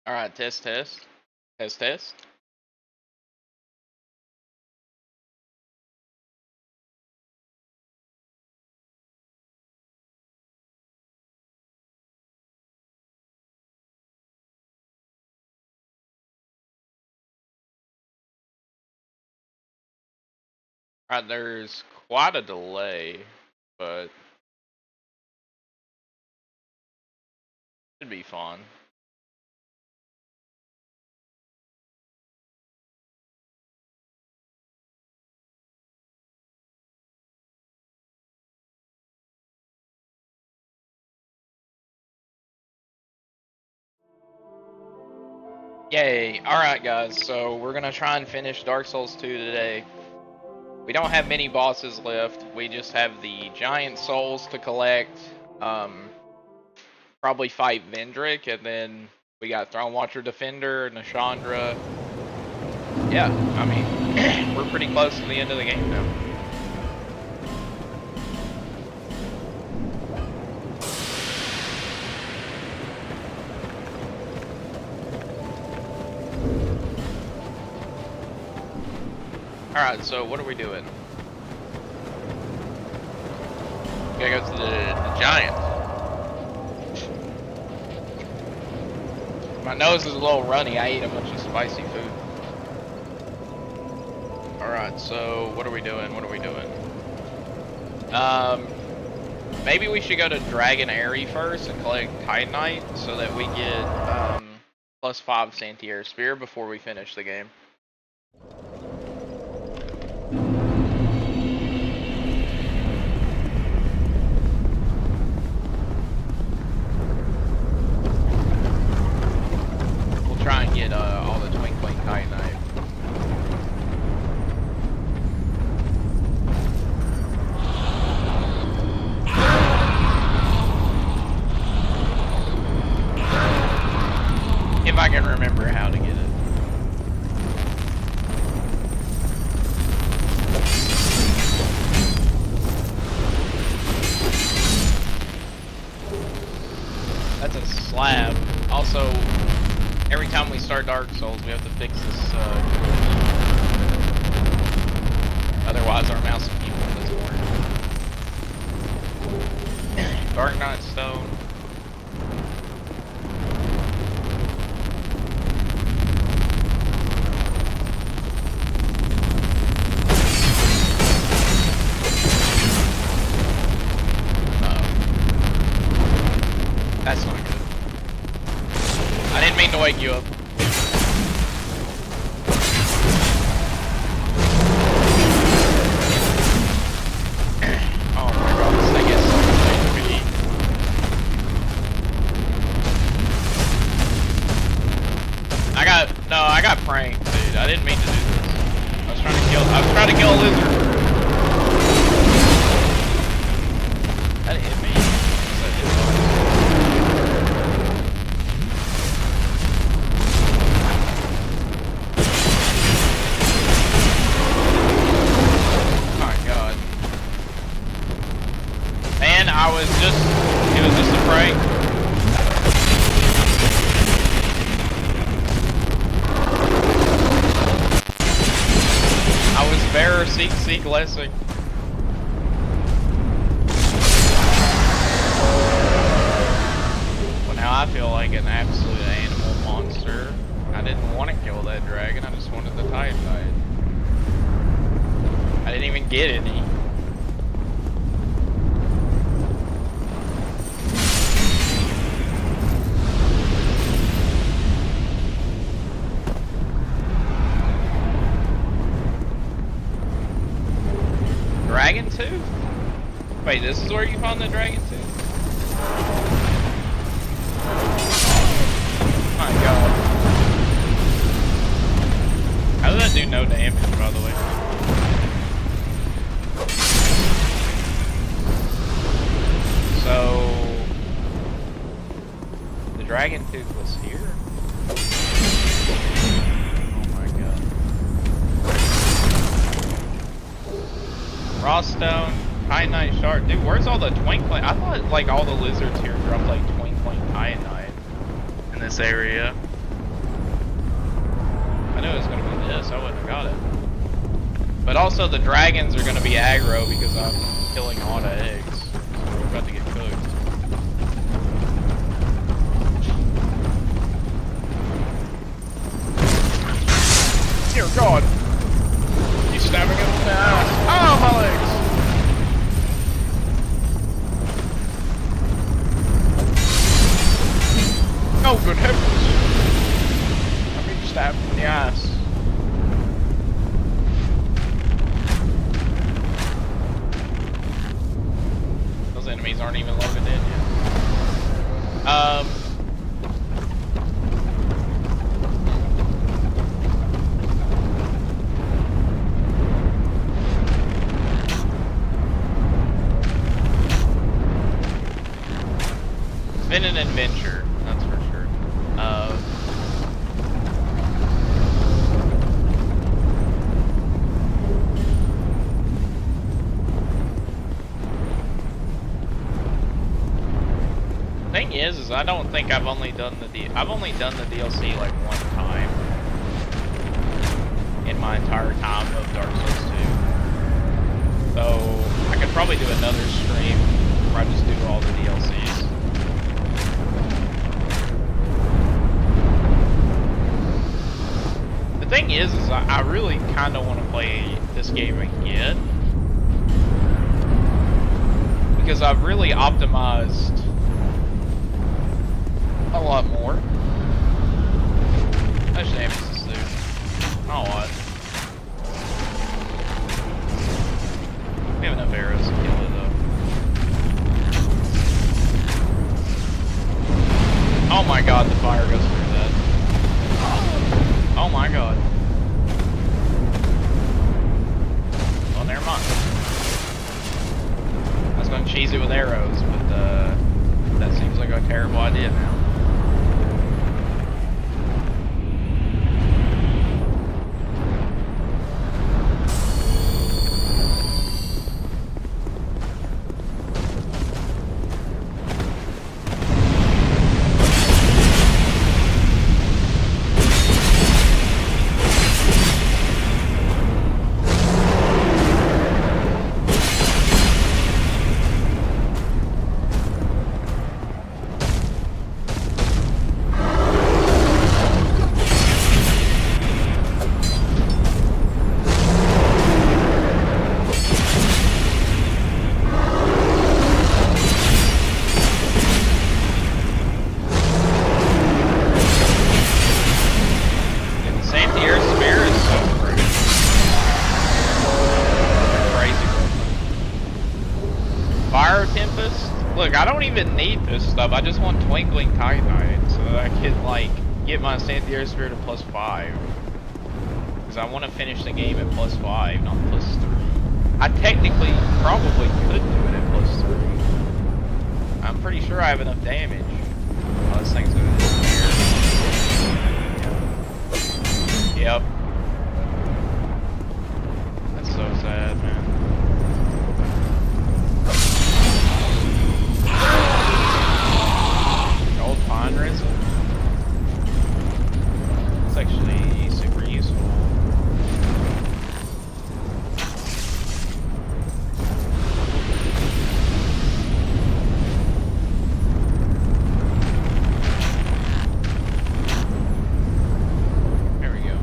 Alright, test, test. Test, test. Alright, there's quite a delay, but should be fun. Yay! Alright guys, so we're gonna try and finish Dark Souls 2 today. We don't have many bosses left, we just have the giant souls to collect, probably fight Vendrick, and then we got Throne Watcher Defender, Nashandra. Yeah, I mean, we're pretty close to the end of the game now. Alright, so what are we doing? Gotta go to the giant. My nose is a little runny, I ate a bunch of spicy food. Alright, so what are we doing? What are we doing? Maybe we should go to Dragon Aerie first and collect Titanite so that we get +5 Santier Spear before we finish the game. We'll try and get all the Twinkling Titanite. If I can remember how to get it. That's a slab. Also, every time we start Dark Souls, we have to fix this. Otherwise, our mouse and keyboard doesn't work. Dark Knight Stone. That's not good. I didn't mean to wake you up. Oh my god, this thing is so much to eat. I got pranked, dude. I didn't mean to do this. I was trying to kill a lizard. That hit me. That hit me. It was just a prank. I was bearer, seek blessing. Well, now I feel like an absolute animal monster. I didn't want to kill that dragon, I just wanted the Titanite. I didn't even get any. Dragon Tooth? Wait, this is where you found the Dragon Tooth? Oh my god. How does that do no damage, by the way? So... the Dragon Tooth was here? Rawstone, Titanite Shard. Dude, where's all the Twinkling? I thought like all the lizards here dropped like Twinkling Titanite in this area. I knew it was gonna be this. I wouldn't have got it. But also the dragons are gonna be aggro because I'm killing all the eggs. So we're about to get cooked. Dear God! He's stabbing him in the ass. Oh, my legs! Oh, good heavens! I'm being stabbed in the ass. Those enemies aren't even loaded in yet. It's been an adventure, that's for sure. Thing is I don't think I've only done the DLC like one time in my entire time of Dark Souls 2. So I could probably do another stream where I just do all the DLCs. The thing is I really kind of want to play this game again because I've really optimized a lot more. How much damage does this do? Not a lot. We have enough arrows to kill it though. Oh my god, the fire goes through that. Oh my god. Well, never mind. I was going to cheese it with arrows, but that seems like a terrible idea now. Look, I don't even need this stuff. I just want Twinkling Titanite so that I can, like, get my Santhier's Spirit at +5. Because I want to finish the game at +5, not +3. I technically probably could do it at +3. I'm pretty sure I have enough damage. Oh, this thing's gonna disappear. Yep. That's so sad, man. Gold pine resin? It's actually super useful. There we go.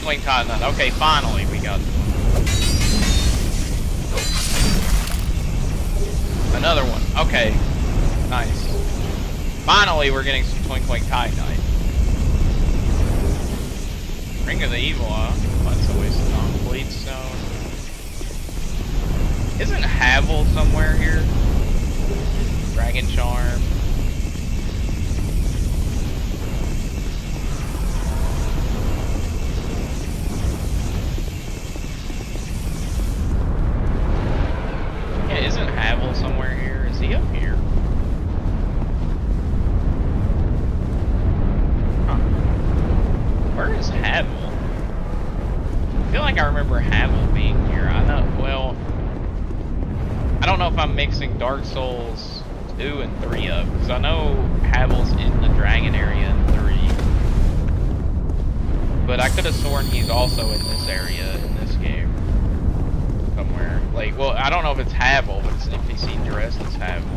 Twinkling Titanite. Okay, finally we got another one. Okay, nice. Finally, we're getting some Twinkling Titanite. Ring of the Evil, huh? Oh, that's a waste of time. Bleed Stone. Isn't Havel somewhere here? Dragon Charm. Yeah, isn't Havel somewhere here? Is he up here? Huh. Where is Havel? I feel like I remember Havel being here. I know, well, I don't know if I'm mixing Dark Souls 2 and 3 up, because I know Havel's in the dragon area in 3. But I could have sworn he's also in this area in this game. Somewhere. Like, well, I don't know if it's Havel, but it's an NPC dressed as Havel.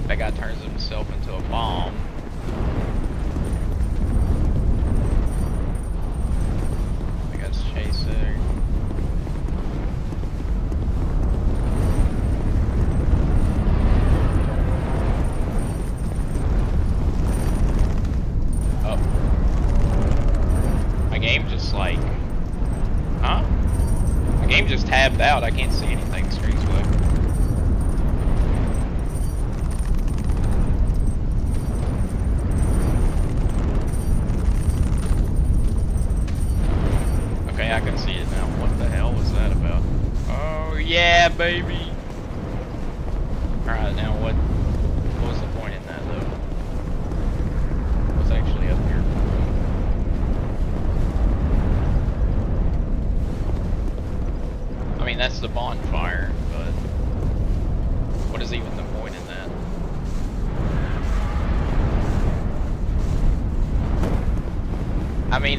That guy turns himself into a bomb. That guy's chasing. Oh. My game just like... Huh? My game just tabbed out. I can't see anything. Screen's black. I can see it now. What the hell was that about? Oh yeah, baby. Alright, now what was the point in that though? What's actually up here? I mean, that's the bonfire, but what is even the point in that? I mean,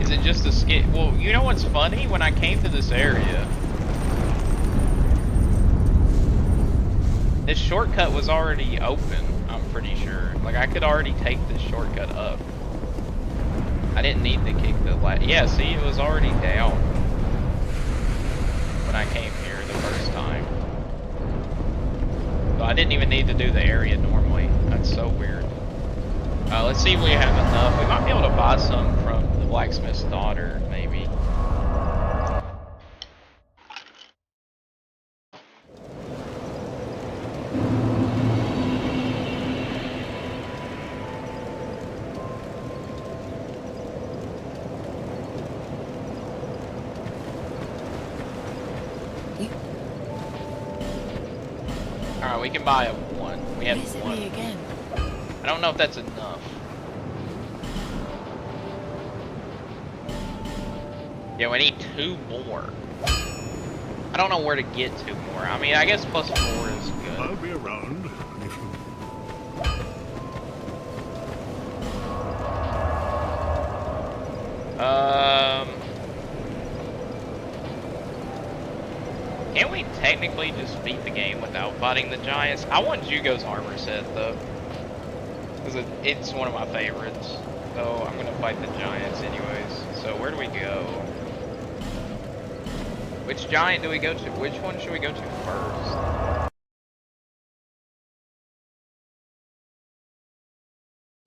is it just a skip? Well, you know what's funny? When I came to this area, this shortcut was already open, I'm pretty sure. Like, I could already take this shortcut up. I didn't need to kick the yeah, see, it was already down when I came here the first time. So I didn't even need to do the area normally. That's so weird. Let's see if we have enough. We might be able to buy some from the blacksmith's daughter, maybe. Alright, we can buy one. We have one. Again. I don't know if that's enough. Yeah, we need 2 more. I don't know where to get 2 more. I mean, I guess plus 4 is good. I'll be around if you... Can't we technically just beat the game without fighting the giants? I want Jugo's armor set though, because it's one of my favorites. So I'm gonna fight the giants anyways. So where do we go? Which giant do we go to? Which one should we go to first?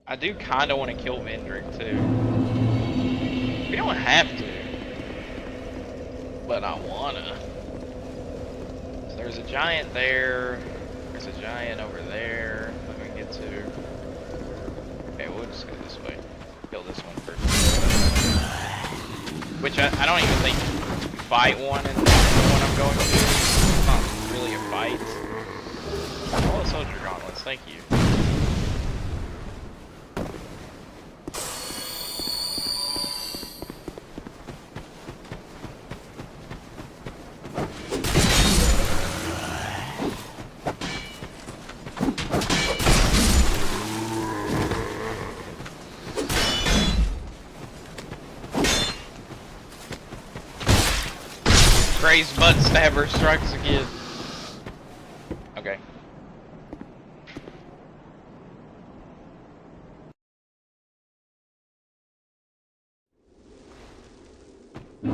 I do kind of want to kill Vendrick too. We don't have to, but I wanna. So there's a giant there. There's a giant over there that we can get to. Okay, we'll just go this way. Kill this one first. Which I don't even think you fight one in the one I'm going to. It's not really a fight. Oh, soldier gauntlets, thank you. Gray's butt stabber strikes again. Okay. It's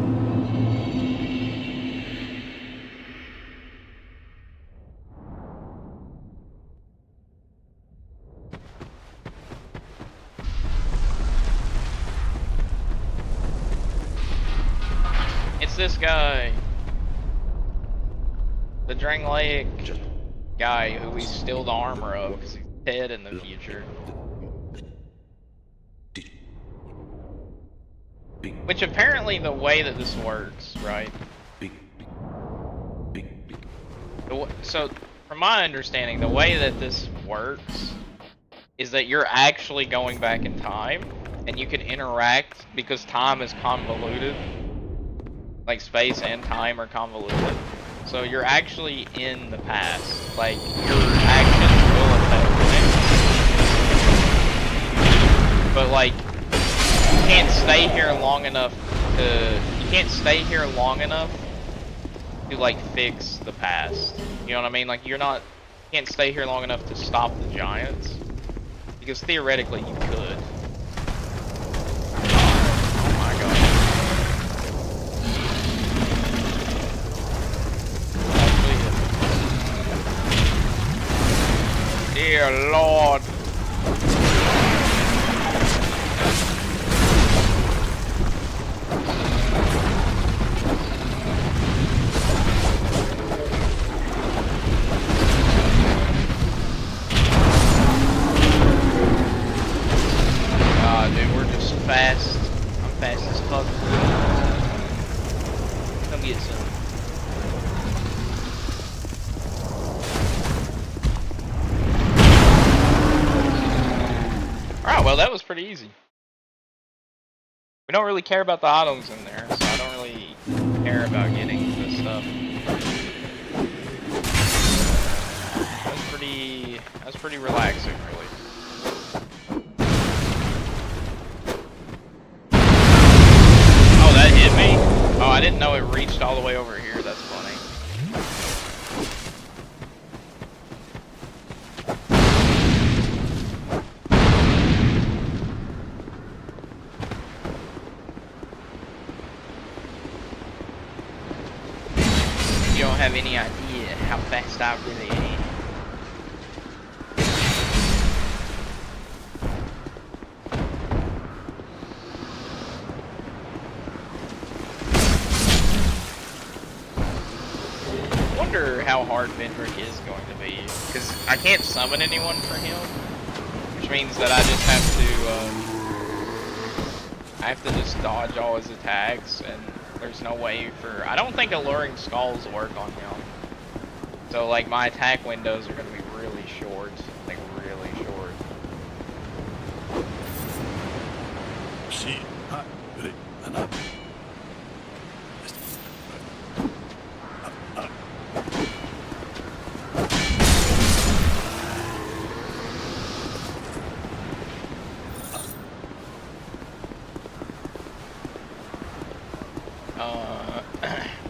this guy. The Drang Lake guy who we steal the armor of because he's dead in the future. Which apparently the way that this works, right? So, from my understanding, the way that this works is that you're actually going back in time and you can interact because time is convoluted. Like space and time are convoluted. So you're actually in the past. Like your actions will affect things. But like you can't stay here long enough to like fix the past. You know what I mean? Like you can't stay here long enough to stop the giants. Because theoretically you could. Oh my god. Dear Lord. Dude, we're just fast. I'm fast as fuck. Come get some. Alright, well that was pretty easy. We don't really care about the items in there, so I don't really care about getting this stuff. That was pretty relaxing, really. Oh, that hit me? Oh, I didn't know it reached all the way over here. That's funny. You don't have any idea how fast I really am. I wonder how hard Vendrick is going to be, because I can't summon anyone for him, which means that I have to just dodge all his attacks, and there's no way for, I don't think Alluring Skulls work on him, so like my attack windows are going to be really short, like really short. See,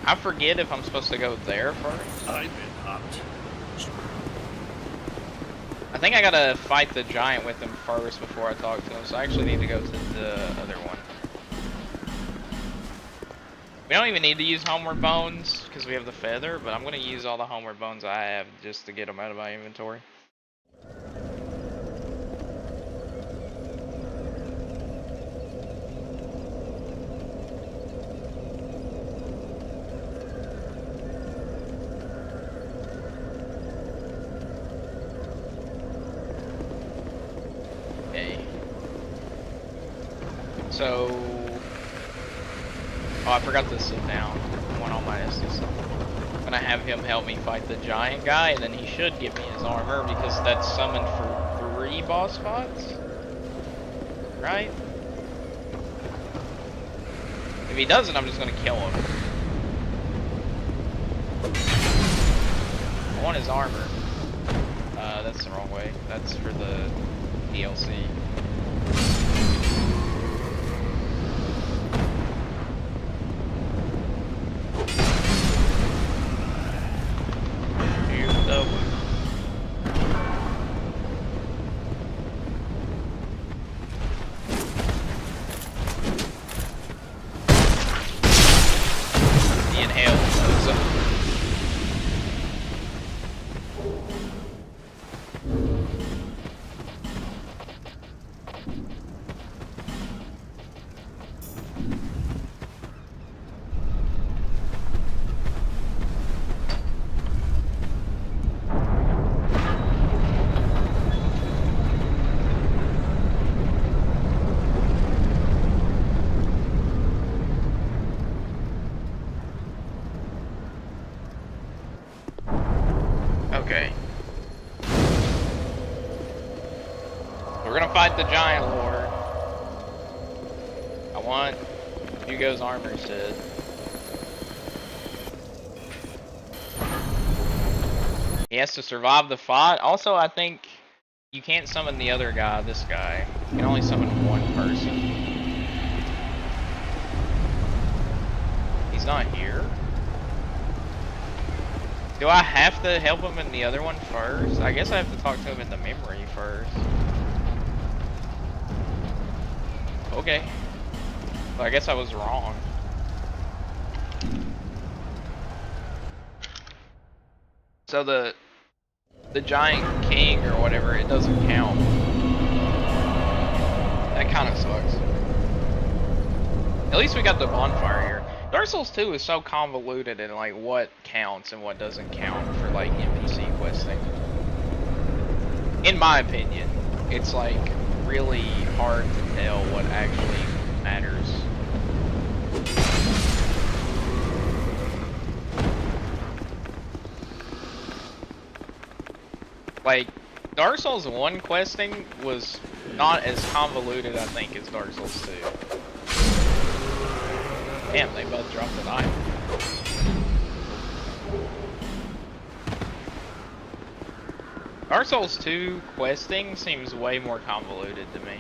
I forget if I'm supposed to go there first. I've been hot. I think I gotta fight the giant with him first before I talk to him, so I actually need to go to the other one. We don't even need to use Homeward Bones, because we have the feather, but I'm gonna use all the Homeward Bones I have just to get them out of my inventory. So, oh, I forgot to sit down. I want all my Estus. I'm gonna have him help me fight the giant guy, and then he should give me his armor because that's summoned for 3 boss fights, right? If he doesn't, I'm just gonna kill him. I want his armor. That's the wrong way. That's for the DLC. the Giant Lord. I want Hugo's armor set. He has to survive the fight. Also, I think you can't summon the other guy, this guy. You can only summon one person. He's not here? Do I have to help him in the other one first? I guess I have to talk to him in the memory first. Okay. Well, I guess I was wrong. So the Giant King or whatever, it doesn't count. That kind of sucks. At least we got the bonfire here. Dark Souls 2 is so convoluted in like what counts and what doesn't count for like NPC questing. In my opinion, it's like really hard to tell what actually matters. Like, Dark Souls 1 questing was not as convoluted, I think, as Dark Souls 2. Damn, they both dropped an item. Dark Souls 2 questing seems way more convoluted to me.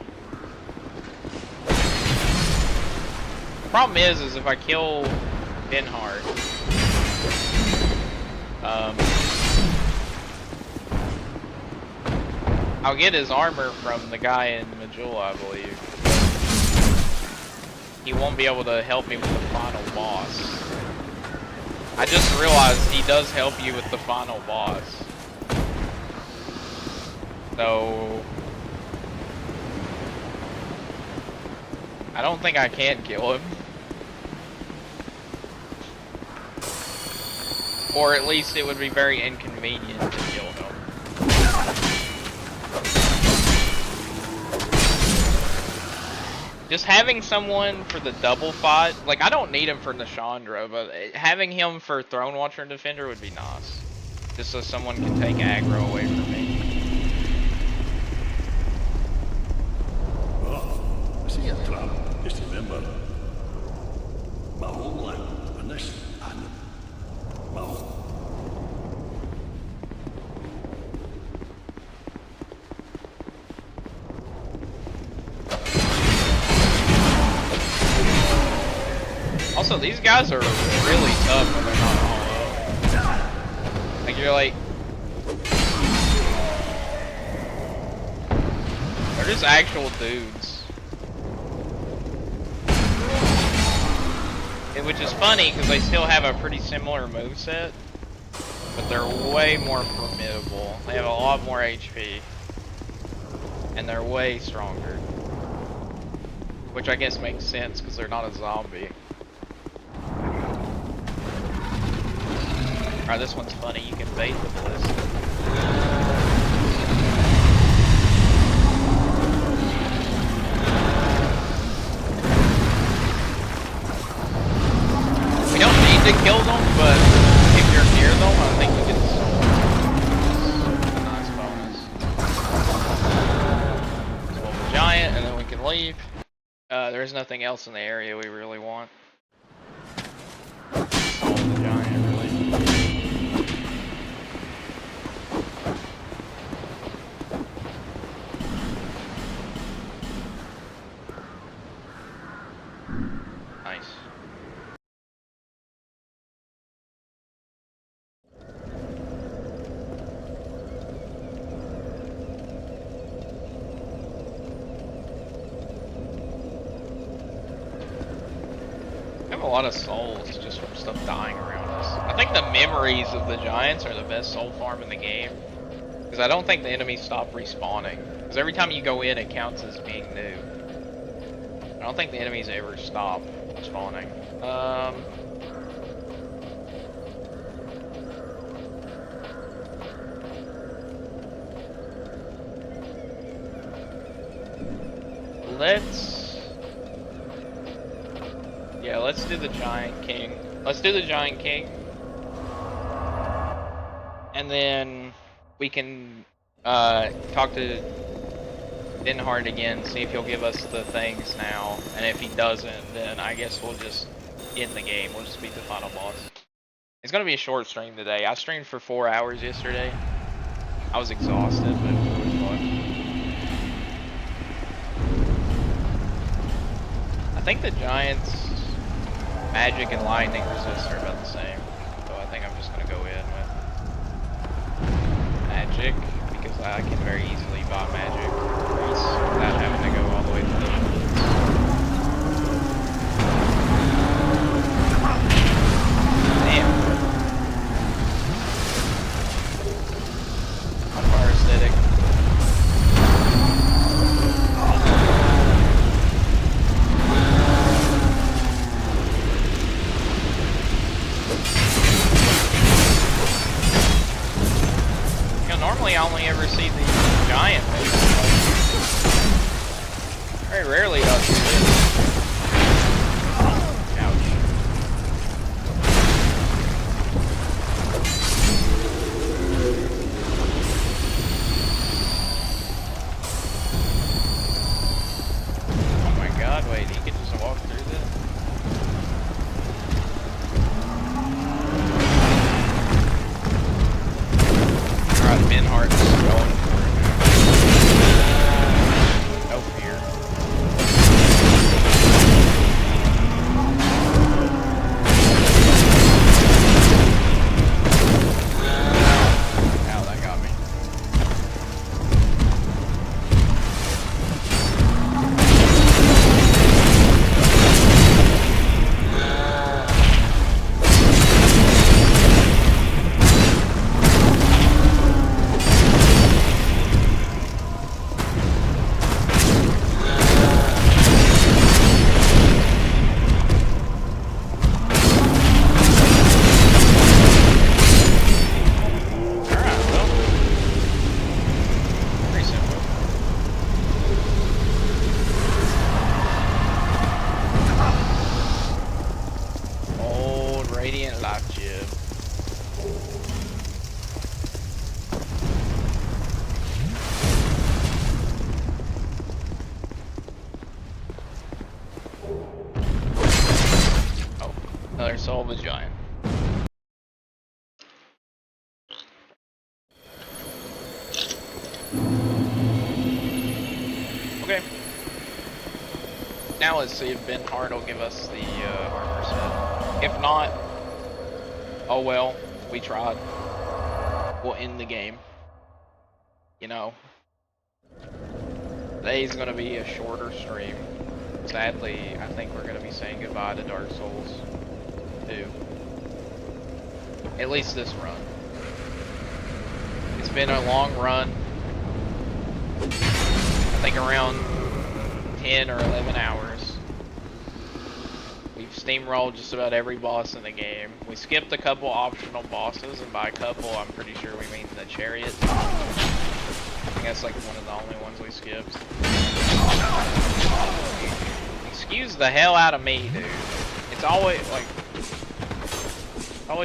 The problem is if I kill Benhart, I'll get his armor from the guy in Majula, I believe. He won't be able to help me with the final boss. I just realized he does help you with the final boss. So I don't think I can kill him. Or at least it would be very inconvenient to kill him. Just having someone for the double fight, like I don't need him for Nashandra, but having him for Throne Watcher and Defender would be nice. Just so someone can take aggro away from me. See a trap. Just remember. My homeland, and this, and my home. Also, these guys are really tough when they're not all up. Like, you're like... They're just actual dudes. Which is funny, because they still have a pretty similar moveset. But they're way more formidable. They have a lot more HP. And they're way stronger. Which I guess makes sense, because they're not a zombie. Alright, this one's funny. You can bait the ballista. We don't need to kill them, but if you're near them, I think you can still. It's a nice bonus. So we'll have a giant, and then we can leave. There's nothing else in the area we really want. All the giant, really. Nice. I have a lot of souls just from stuff dying around us. I think the memories of the giants are the best soul farm in the game. Because I don't think the enemies stop respawning. Because every time you go in, it counts as being new. I don't think the enemies ever stop spawning. Let's do the Giant King. Let's do the Giant King. And then we can talk to Ben Hart again, see if he'll give us the things now, and if he doesn't, then I guess we'll just end the game. We'll just beat the final boss. It's gonna be a short stream today. I streamed for 4 hours yesterday. I was exhausted, but it was fun. I think the Giants' magic and lightning resist are about the same, so I think I'm just gonna go in with magic, because I can very easily buy magic without having to go all the way to the damn. My fire aesthetic. Normally I only ever see the giant move. Very rarely does it. Ouch. Oh my god, wait, he can just walk through this? Alright, Ben Hart's going for it now. No fear. Ow, that got me. Another soul of a giant. Okay. Now let's see if Ben Hart will give us the armor set. If not, oh well, we tried. We'll end the game. You know. Today's gonna be a shorter stream. Sadly, I think we're gonna be saying goodbye to Dark Souls 2. At least this run. It's been a long run. I think around 10 or 11 hours. We've steamrolled just about every boss in the game. We skipped a couple optional bosses, and by a couple, I'm pretty sure we mean the chariot. I think that's like one of the only ones we skipped. Excuse the hell out of me, dude. It's always like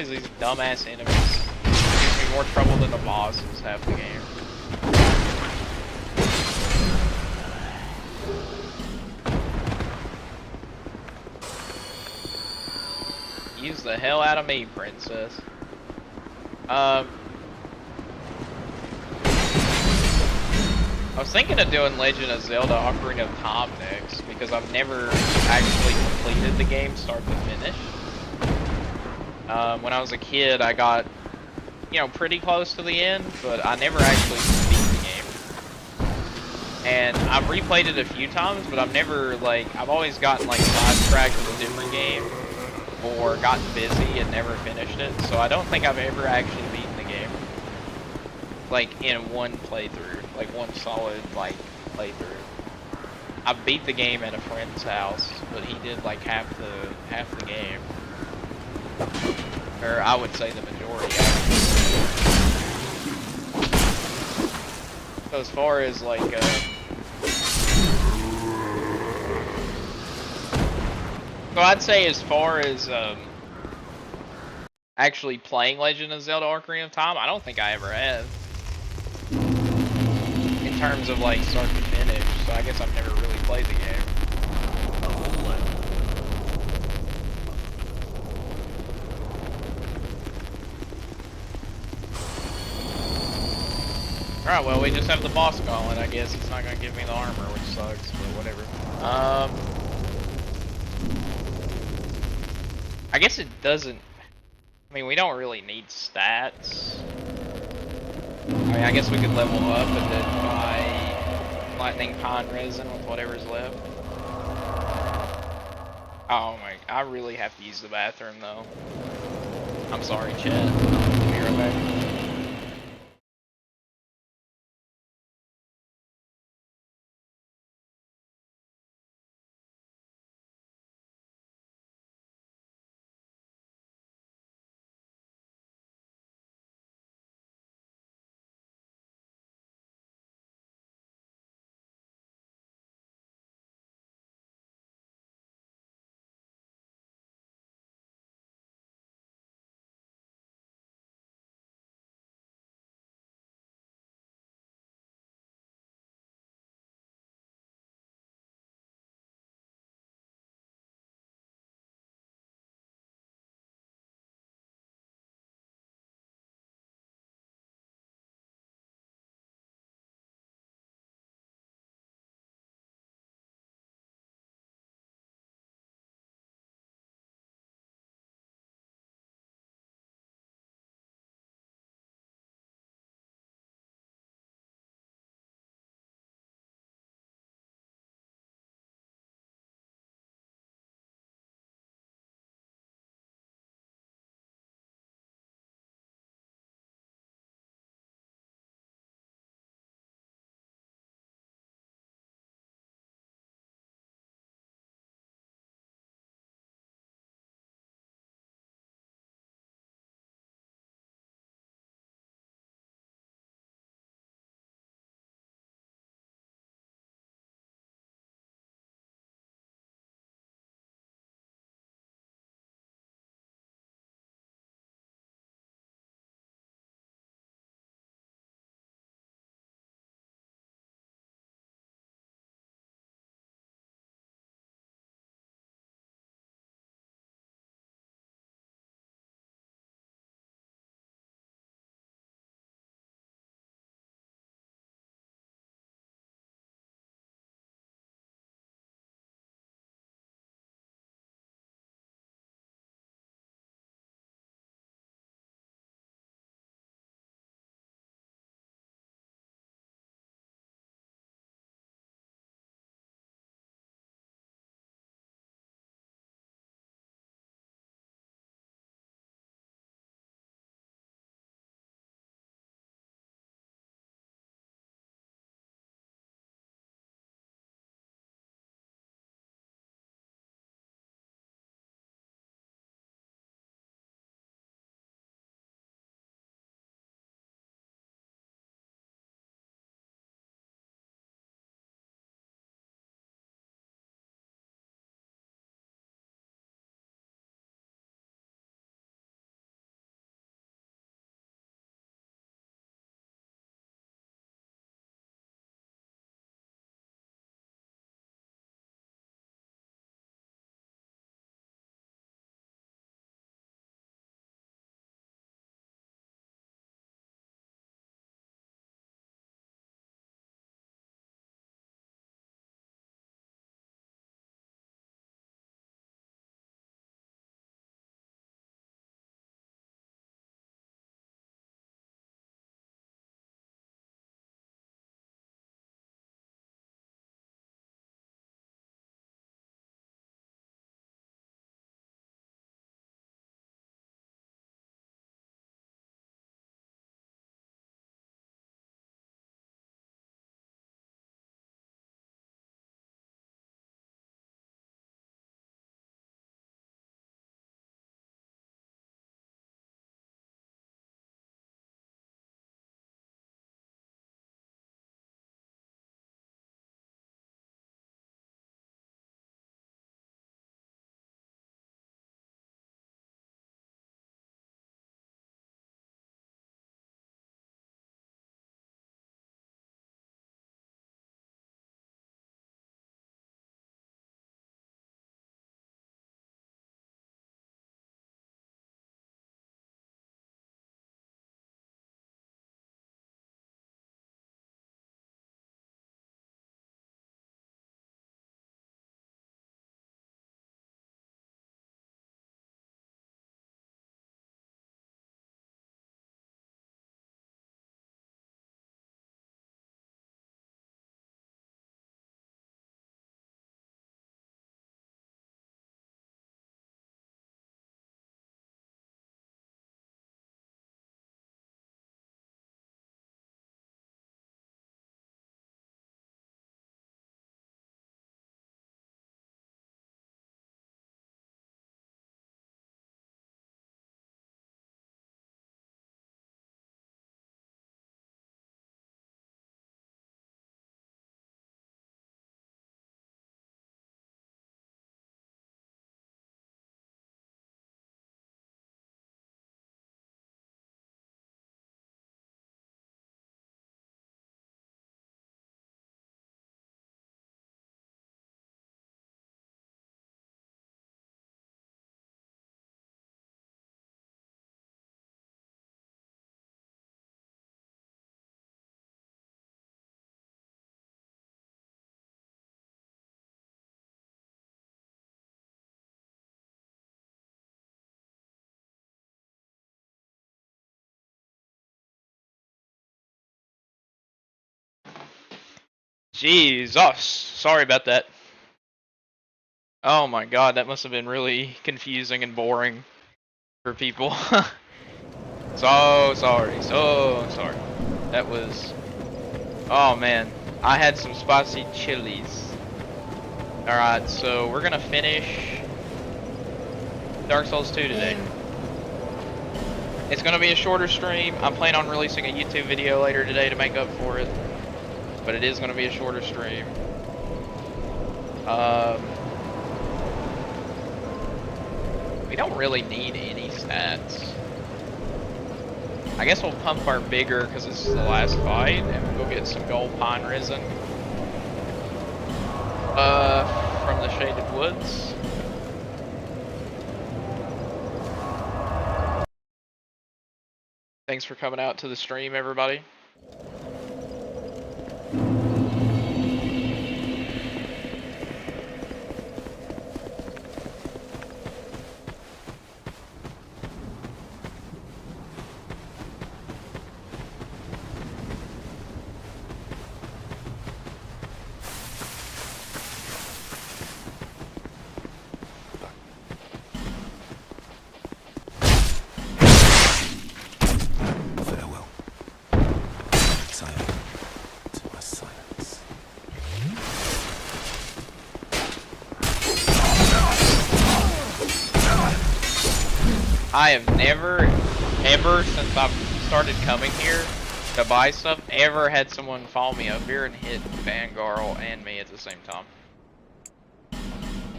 these dumbass enemies. Gives me more trouble than the bosses half the game. Use the hell out of me, princess. I was thinking of doing Legend of Zelda Ocarina of Time next, because I've never actually completed the game start to finish. When I was a kid, I got, you know, pretty close to the end, but I never actually beat the game. And I've replayed it a few times, but I've never, like, I've always gotten, like, sidetracked with a different game, or gotten busy and never finished it, so I don't think I've ever actually beaten the game. Like, in one playthrough, like one solid, like, playthrough. I beat the game at a friend's house, but he did, like, half the game. Or I would say the majority of it. So as far as, like, so I'd say as far as, actually playing Legend of Zelda Ocarina of Time, I don't think I ever have. In terms of, like, start to finish. but I guess I've never really played the game. My homeland. Alright, well, we just have the boss gauntlet, I guess. He's not gonna give me the armor, which sucks, but whatever. I guess it doesn't... I mean, we don't really need stats. I mean, I guess we could level up and then buy lightning pine resin with whatever's left. Oh my... I really have to use the bathroom, though. I'm sorry, chat. I'll be right back. Jesus. Sorry about that. Oh my god, that must have been really confusing and boring for people. So sorry, so sorry. That was... Oh man, I had some spicy chilies. Alright, so we're gonna finish Dark Souls 2 today. It's gonna be a shorter stream. I'm planning on releasing a YouTube video later today to make up for it. But it is gonna be a shorter stream. We don't really need any stats. I guess we'll pump our bigger because this is the last fight, and we'll go get some gold pine resin. From the Shaded Woods. Thanks for coming out to the stream, everybody. I have never, ever since I've started coming here to buy stuff, ever had someone follow me up here and hit Vangarl and me at the same time.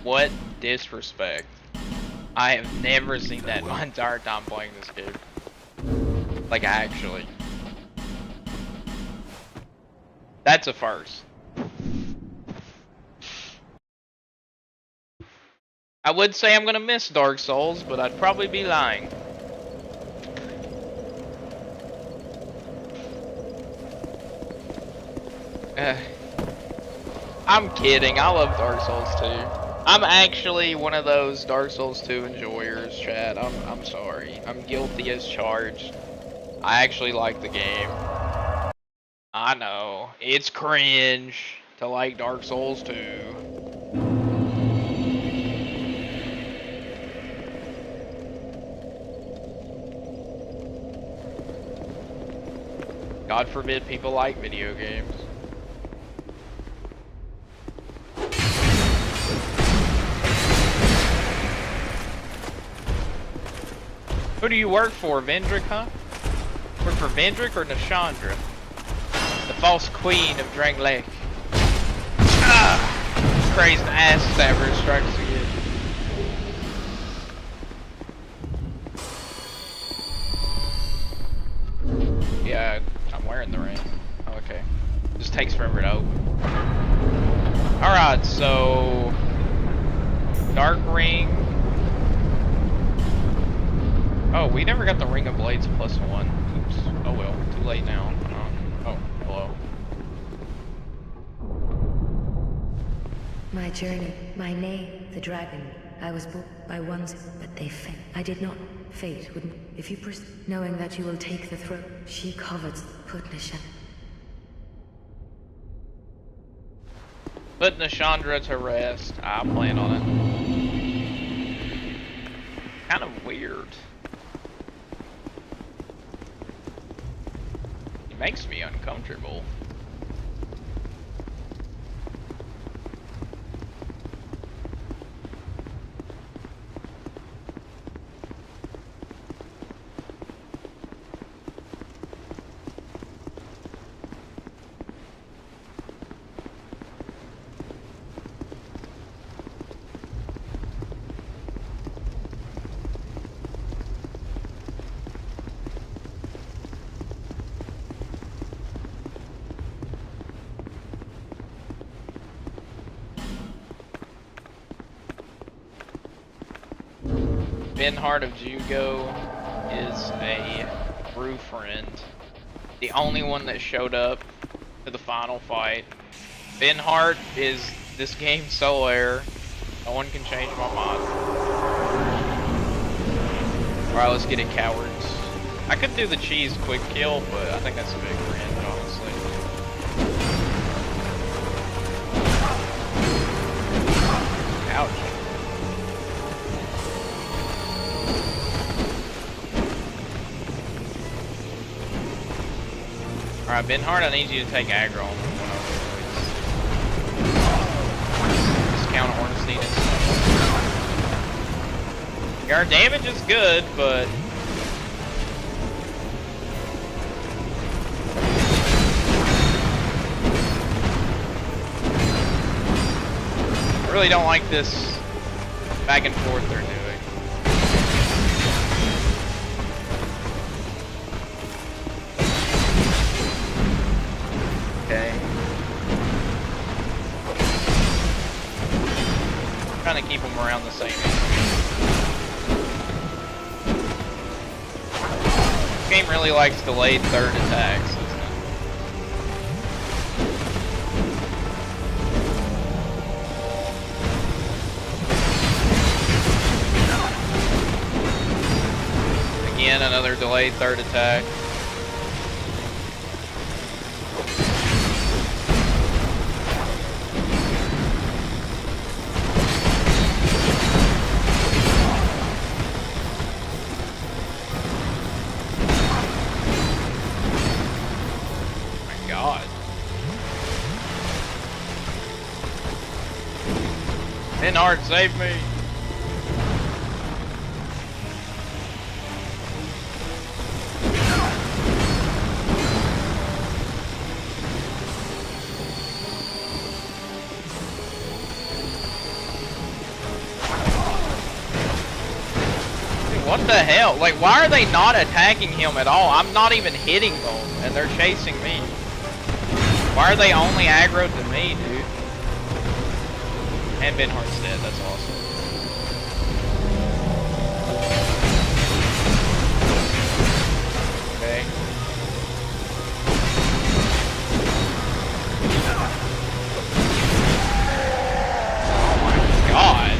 What disrespect. I have never seen that my entire time playing this game. Like, actually. That's a first. I would say I'm gonna miss Dark Souls, but I'd probably be lying. I'm kidding, I love Dark Souls 2. I'm actually one of those Dark Souls 2 enjoyers, chat. I'm sorry. I'm guilty as charged. I actually like the game. I know, it's cringe to like Dark Souls 2. God forbid people like video games. Who do you work for, Vendrick, huh? Work for Vendrick or Nashandra? The false queen of Drangleic. Ah! Crazed ass stabber strikes again. Yeah, I'm wearing the ring. Oh, okay. Just takes forever to open. Alright, so... Dark Ring. Oh, we never got the Ring of Blades +1. Oops. Oh well, too late now. Oh, hello. My journey, my name, the dragon. I was born by ones, but they fate. I did not. Fate wouldn't. If you knowing that you will take the throne, she covered put Nishan. Put Nashandra to rest. I plan on it. Kind of weird. It makes me uncomfortable. Benhart of Jugo is a brew friend. The only one that showed up to the final fight. Benhart is this game's sole heir. No one can change my mind. Alright, let's get it, cowards. I could do the cheese quick kill, but I think that's a big friend, honestly. Alright, Benhard, I need you to take aggro on them. Just count Ornstein and stuff. Our damage is good, but I really don't like this back and forth they're doing. Okay. Trying to keep them around the same. This game really likes delayed third attacks, doesn't it? Again, another delayed third attack. Benhard, save me! Dude, what the hell? Like, why are they not attacking him at all? I'm not even hitting them, and they're chasing me. Why are they only aggroed to me, dude? And Benhard's dead, that's awesome. Okay. Oh my god.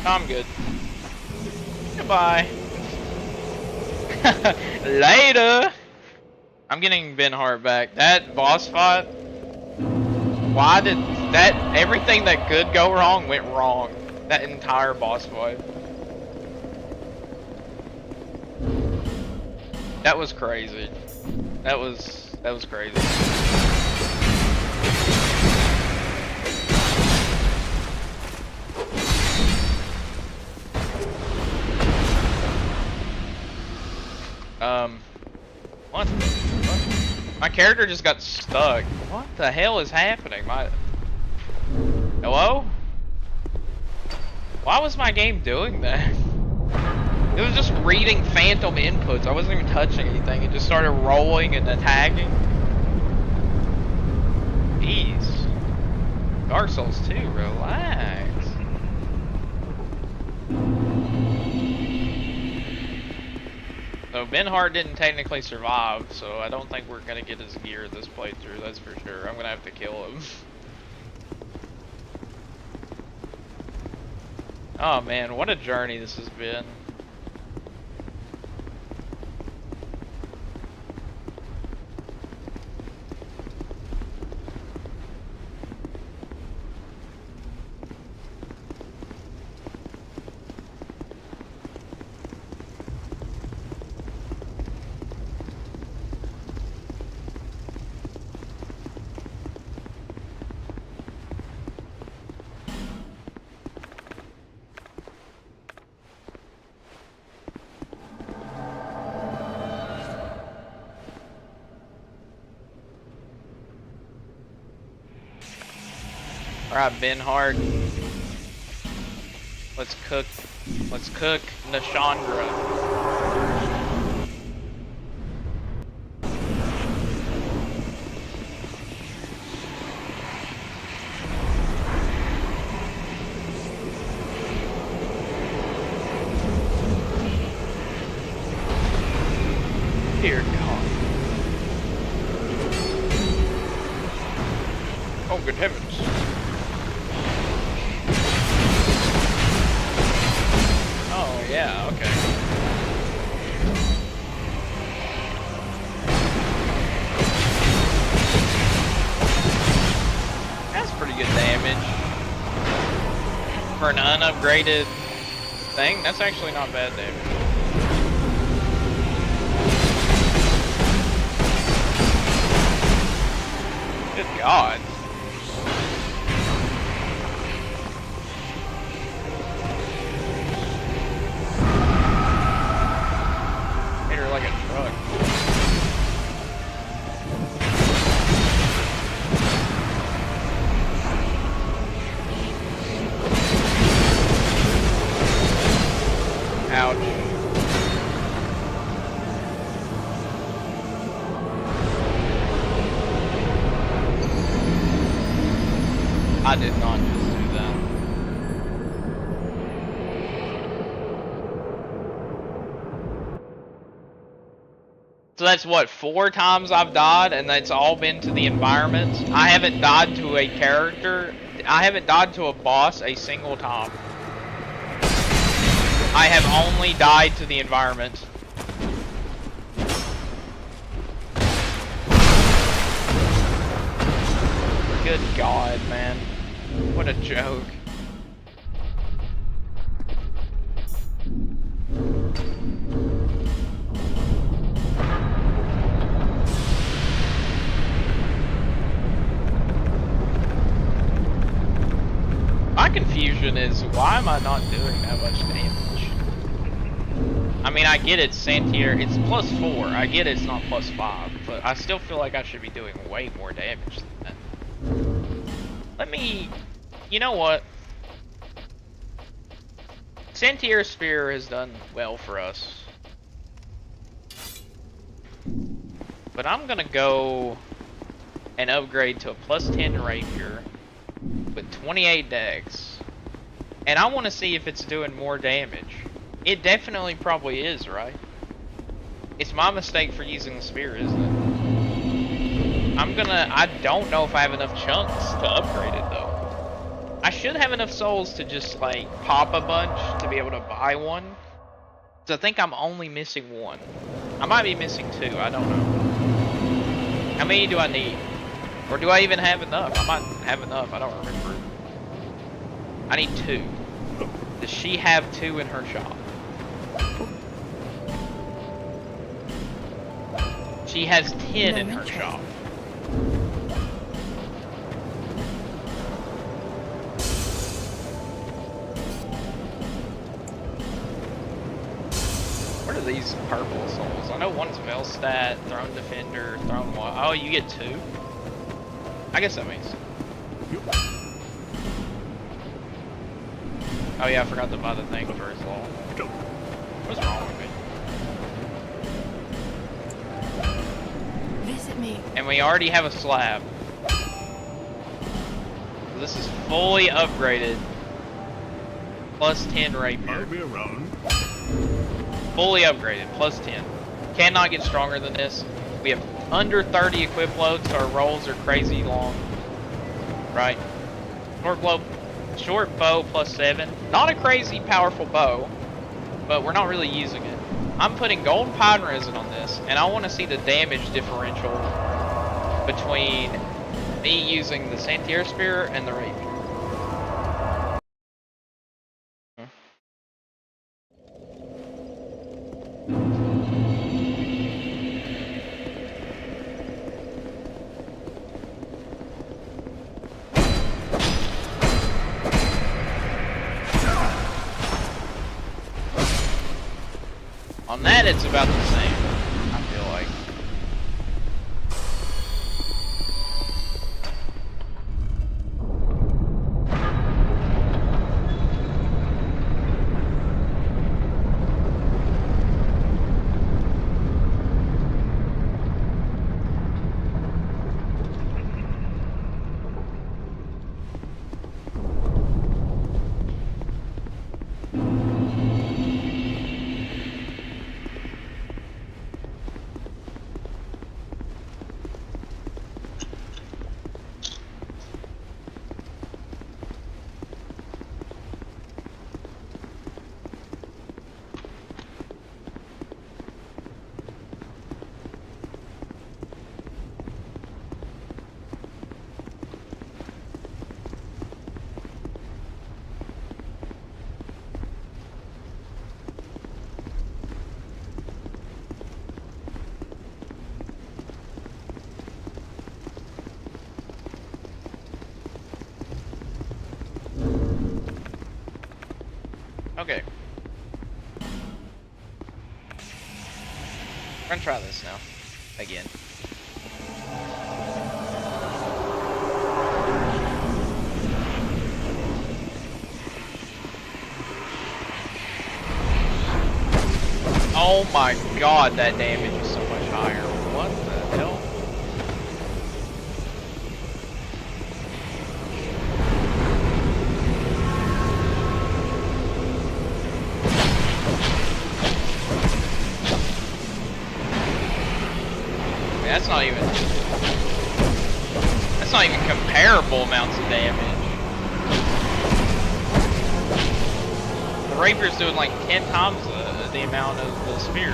I'm good. Goodbye. Later. I'm getting Benhard back. That boss fight. Why did that? Everything that could go wrong went wrong. That entire boss fight. That was crazy. That was crazy. What? My character just got stuck. What the hell is happening? Hello? Why was my game doing that? It was just reading phantom inputs. I wasn't even touching anything. It just started rolling and attacking. Jeez. Dark Souls 2, relax. So Benhard didn't technically survive, so I don't think we're gonna get his gear this playthrough, that's for sure. I'm gonna have to kill him. Oh man, what a journey this has been. Alright, Benhard. Let's cook Nashandra. Dear God. Oh, good heavens. Oh, yeah, okay. damage for an unupgraded thing. That's actually not bad damage. Good God. Hit her like a truck. Ouch. I did not just do that. So that's what, 4 times I've died, and that's all been to the environment. I haven't died to a character. I haven't died to a boss a single time. I have only died to the environment. Good God, man. What a joke. My confusion is, why am I not doing that much damage? I mean, I get it's Santier, it's +4. I get it's not +5, but I still feel like I should be doing way more damage than that. Let me... You know what? Santier Spear has done well for us. But I'm gonna go and upgrade to a +10 Rapier with 28 dex. And I want to see if it's doing more damage. It definitely probably is, right? It's my mistake for using the spear, isn't it? I don't know if I have enough chunks to upgrade it though. I should have enough souls to just like pop a bunch to be able to buy one. So I think I'm only missing 1. I might be missing 2, I don't know. How many do I need? Or do I even have enough? I might have enough, I don't remember. I need 2. Does she have 2 in her shop? She has 10 in her shop. What are these purple souls? I know one's Velstadt, Throne Defender, Throne Wall. Oh, you get 2? I guess that makes sense. Oh yeah, I forgot to buy the thing for his law. What's wrong with me? Visit me. And we already have a slab. So this is fully upgraded. +10 rapier. I'll be around. Fully upgraded, +10. Cannot get stronger than this. We have under 30 equip loads, so our rolls are crazy long. Right? Short bow +7. Not a crazy powerful bow, but we're not really using it. I'm putting golden pine resin on this, and I want to see the damage differential between me using the Santier Spear and the rapier. On that, it's about the same, I feel like. Okay. We're gonna try this now. Again. Oh my god, that damage is so much higher. What the hell? That's not even comparable amounts of damage. The Rapier's doing like 10 times the amount of the spear.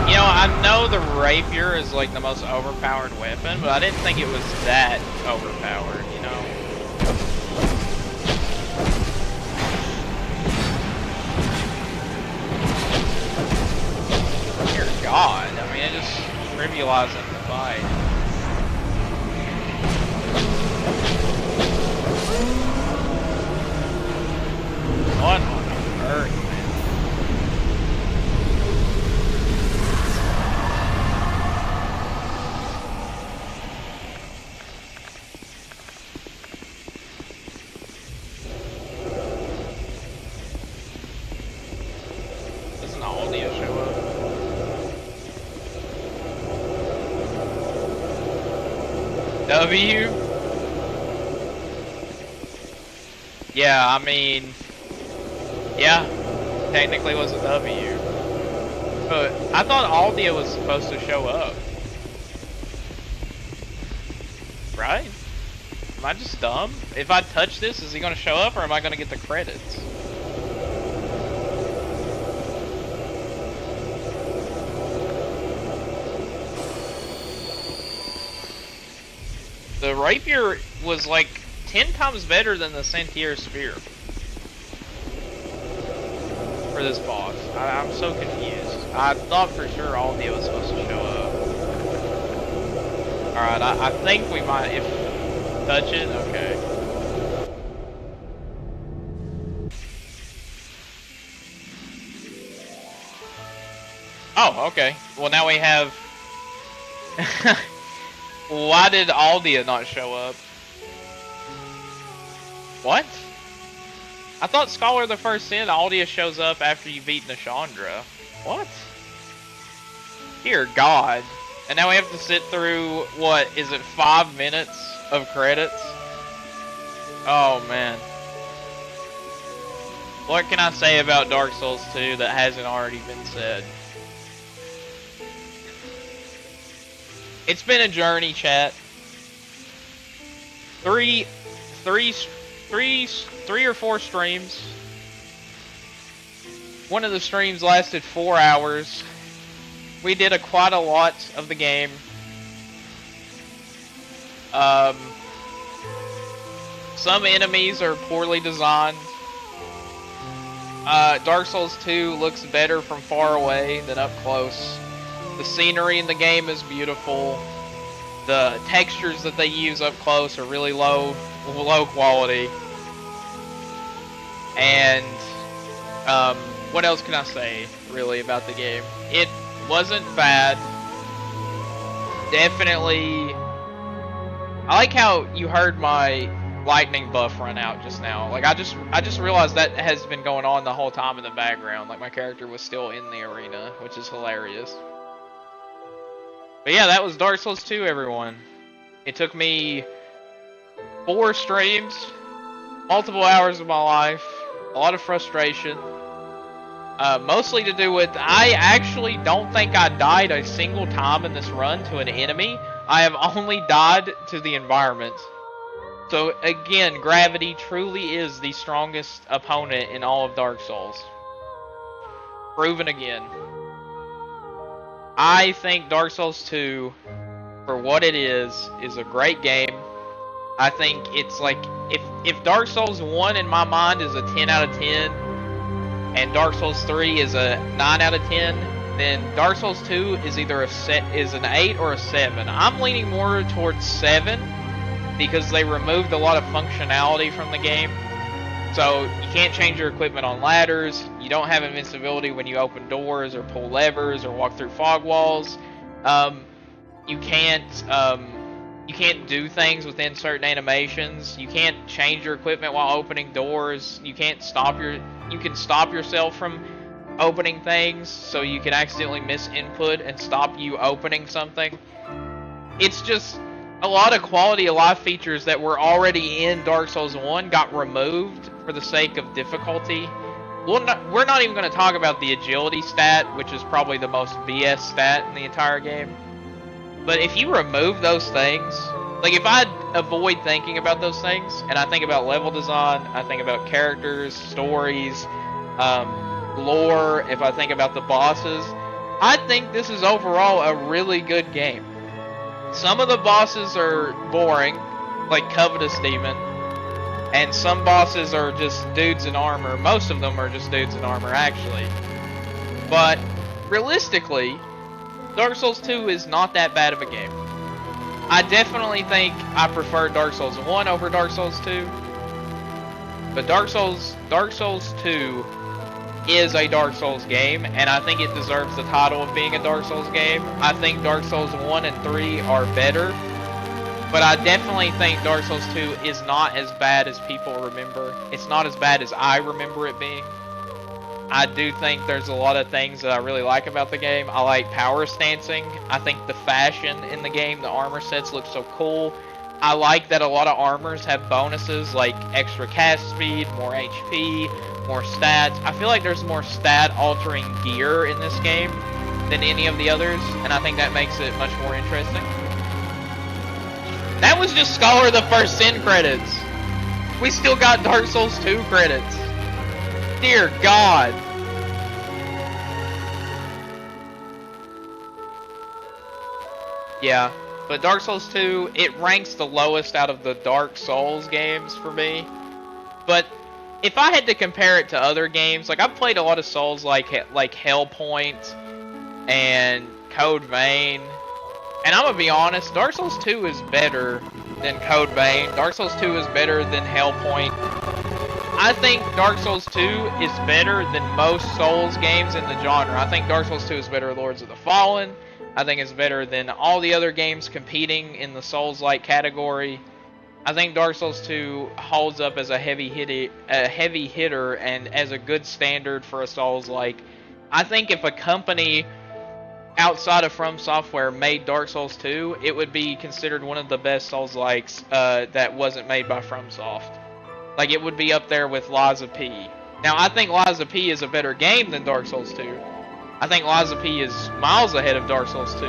You know, I know the Rapier is like the most overpowered weapon, but I didn't think it was that overpowered, you know? Dear God, I mean, it just trivializing the fight. What on earth, man? Doesn't Aldia show up? W? Yeah, I mean... Yeah, technically was a W. But I thought Aldia was supposed to show up. Right? Am I just dumb? If I touch this, is he gonna show up or am I gonna get the credits? The Rapier was like 10 times better than the Sentier Spear. For this boss. I'm so confused. I thought for sure Aldia was supposed to show up. Alright, I think we might, if touch it, okay. Oh, okay. Well, now we have... Why did Aldia not show up? What? I thought Scholar of the First Sin, Aldia shows up after you beat Nashandra. What? Dear God. And now we have to sit through, what, is it 5 minutes of credits? Oh, man. What can I say about Dark Souls 2 that hasn't already been said? It's been a journey, chat. Three or four streams. One of the streams lasted 4 hours. We did quite a lot of the game. Some enemies are poorly designed. Dark Souls 2 looks better from far away than up close. The scenery in the game is beautiful. The textures that they use up close are really low quality. And what else can I say really about the game? It wasn't bad. Definitely. I like how you heard my lightning buff run out just now. Like I just realized that has been going on the whole time in the background. Like my character was still in the arena, which is hilarious. But yeah, that was Dark Souls 2, everyone. It took me 4 streams, multiple hours of my life, a lot of frustration. Mostly to do with, I actually don't think I died a single time in this run to an enemy. I have only died to the environment. So again, gravity truly is the strongest opponent in all of Dark Souls. Proven again. I think Dark Souls 2, for what it is a great game. I think it's like, if Dark Souls 1 in my mind is a 10 out of 10, and Dark Souls 3 is a 9 out of 10, then Dark Souls 2 is either an 8 or a 7. I'm leaning more towards 7, because they removed a lot of functionality from the game. So you can't change your equipment on ladders. You don't have invincibility when you open doors or pull levers or walk through fog walls. You can't do things within certain animations. You can't change your equipment while opening doors. You can stop yourself from opening things, so you can accidentally miss input and stop you opening something. It's just a lot of quality of life features that were already in Dark Souls 1 got removed for the sake of difficulty. We're not even going to talk about the agility stat, which is probably the most BS stat in the entire game. But if you remove those things, like if I avoid thinking about those things, and I think about level design, I think about characters, stories, lore, if I think about the bosses, I think this is overall a really good game. Some of the bosses are boring, like Covetous Demon, and some bosses are just dudes in armor. Most of them are just dudes in armor, actually. But realistically, Dark Souls 2 is not that bad of a game. I definitely think I prefer Dark Souls 1 over Dark Souls 2. But Dark Souls 2 is a Dark Souls game, and I think it deserves the title of being a Dark Souls game. I think Dark Souls 1 and 3 are better, but I definitely think Dark Souls 2 is not as bad as people remember. It's not as bad as I remember it being. I do think there's a lot of things that I really like about the game. I like power stancing. I think the fashion in the game, the armor sets look so cool. I like that a lot of armors have bonuses like extra cast speed, more HP, more stats. I feel like there's more stat altering gear in this game than any of the others, and I think that makes it much more interesting. That was just Scholar of the First Sin credits. We still got Dark Souls 2 credits. Dear God. Yeah, but Dark Souls 2, it ranks the lowest out of the Dark Souls games for me. But if I had to compare it to other games, like I've played a lot of Souls like Hellpoint and Code Vein, and I'm gonna be honest, Dark Souls 2 is better than Code Vein. Dark Souls 2 is better than Hellpoint. I think Dark Souls 2 is better than most Souls games in the genre. I think Dark Souls 2 is better than Lords of the Fallen. I think it's better than all the other games competing in the Souls-like category. I think Dark Souls 2 holds up as a heavy hitter and as a good standard for a Souls-like. I think if a company outside of From Software made Dark Souls 2, it would be considered one of the best Souls-likes that wasn't made by FromSoft. Like, it would be up there with Lies of P. Now, I think Lies of P is a better game than Dark Souls 2. I think Lies of P is miles ahead of Dark Souls 2.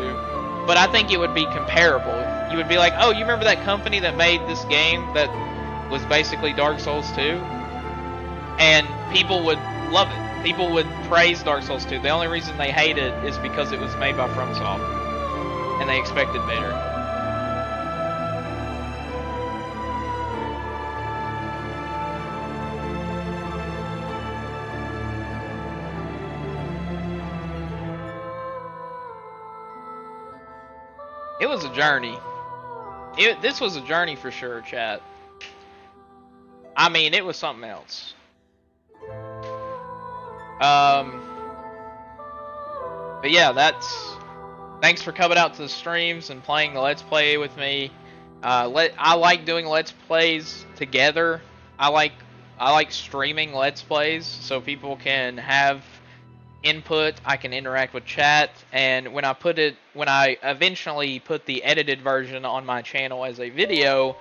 But I think it would be comparable. You would be like, oh, you remember that company that made this game that was basically Dark Souls 2? And people would love it. People would praise Dark Souls 2. The only reason they hate it is because it was made by FromSoft. And they expected better. It was a journey. This was a journey for sure, chat. I mean, it was something else. But yeah, thanks for coming out to the streams and playing the Let's Play with me. I like doing Let's Plays together. I like streaming Let's Plays so people can have input, I can interact with chat, and when I eventually put the edited version on my channel as a video,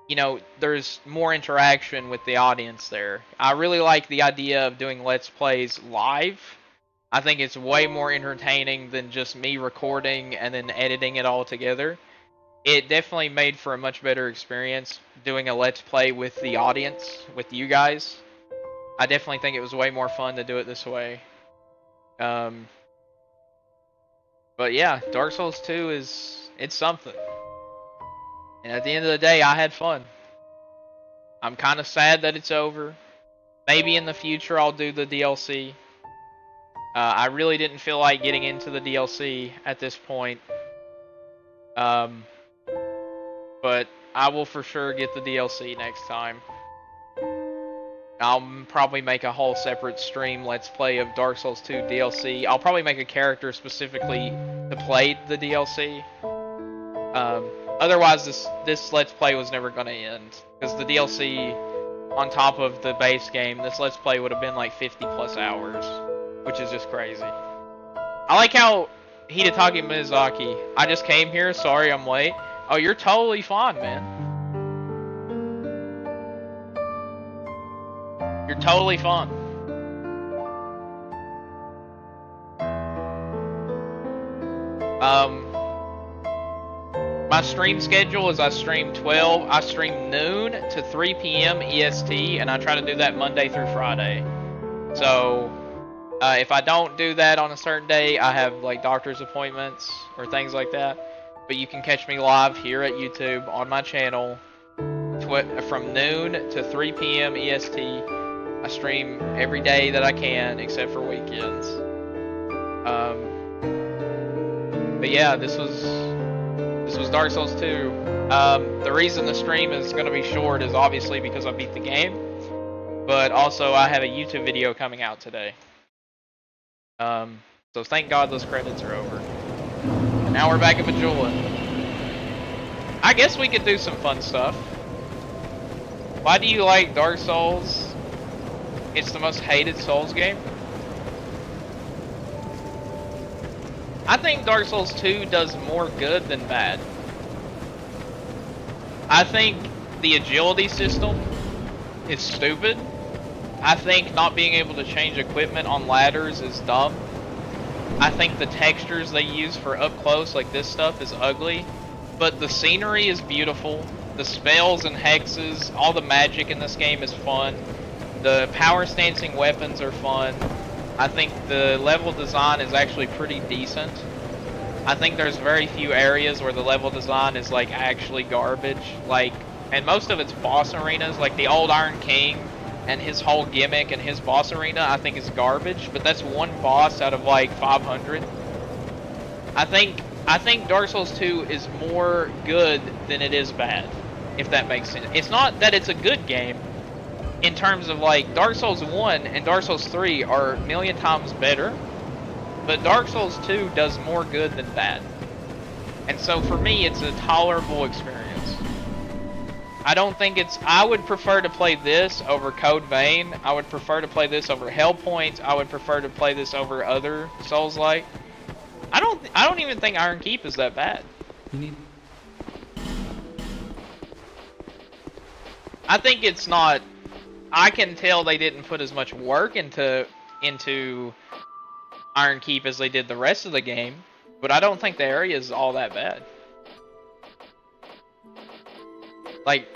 you know, there's more interaction with the audience there. I really like the idea of doing Let's Plays live. I think it's way more entertaining than just me recording and then editing it all together. It definitely made for a much better experience doing a Let's Play with the audience, with you guys. I definitely think it was way more fun to do it this way. But yeah, Dark Souls 2 it's something. And at the end of the day, I had fun. I'm kind of sad that it's over. Maybe in the future I'll do the DLC. I really didn't feel like getting into the DLC at this point. but I will for sure get the DLC next time. I'll probably make a whole separate stream Let's Play of Dark Souls 2 DLC. I'll probably make a character specifically to play the DLC. Otherwise, this Let's Play was never going to end. Because the DLC, on top of the base game, this Let's Play would have been like 50 plus hours. Which is just crazy. I like how Hidetaka Miyazaki, I just came here, sorry I'm late. Oh, you're totally fine, man. You're totally fine. My stream schedule is I stream noon to 3 p.m. EST, and I try to do that Monday through Friday. So, if I don't do that on a certain day, I have like doctor's appointments or things like that. But you can catch me live here at YouTube on my channel from noon to 3 p.m. EST. I stream every day that I can, except for weekends. But yeah, this was Dark Souls 2. The reason the stream is going to be short is obviously because I beat the game, but also I have a YouTube video coming out today. So thank God those credits are over. And now we're back at Majula. I guess we could do some fun stuff. Why do you like Dark Souls? It's the most hated Souls game. I think Dark Souls 2 does more good than bad. I think the agility system is stupid. I think not being able to change equipment on ladders is dumb. I think the textures they use for up close, like this stuff, is ugly. But the scenery is beautiful. The spells and hexes, all the magic in this game is fun. The power stancing weapons are fun. I think the level design is actually pretty decent. I think there's very few areas where the level design is like actually garbage. Like, and most of it's boss arenas, like the old Iron King and his whole gimmick and his boss arena I think is garbage, but that's one boss out of like 500. I think Dark Souls 2 is more good than it is bad, if that makes sense. It's not that it's a good game. In terms of like Dark Souls 1 and Dark Souls 3 are a million times better, but Dark Souls 2 does more good than bad. And so for me, it's a tolerable experience. I would prefer to play this over Code Vein. I would prefer to play this over Hellpoint. I would prefer to play this over other Souls-like. I don't even think Iron Keep is that bad. I think it's not. I can tell they didn't put as much work into Iron Keep as they did the rest of the game, but I don't think the area is all that bad. Like,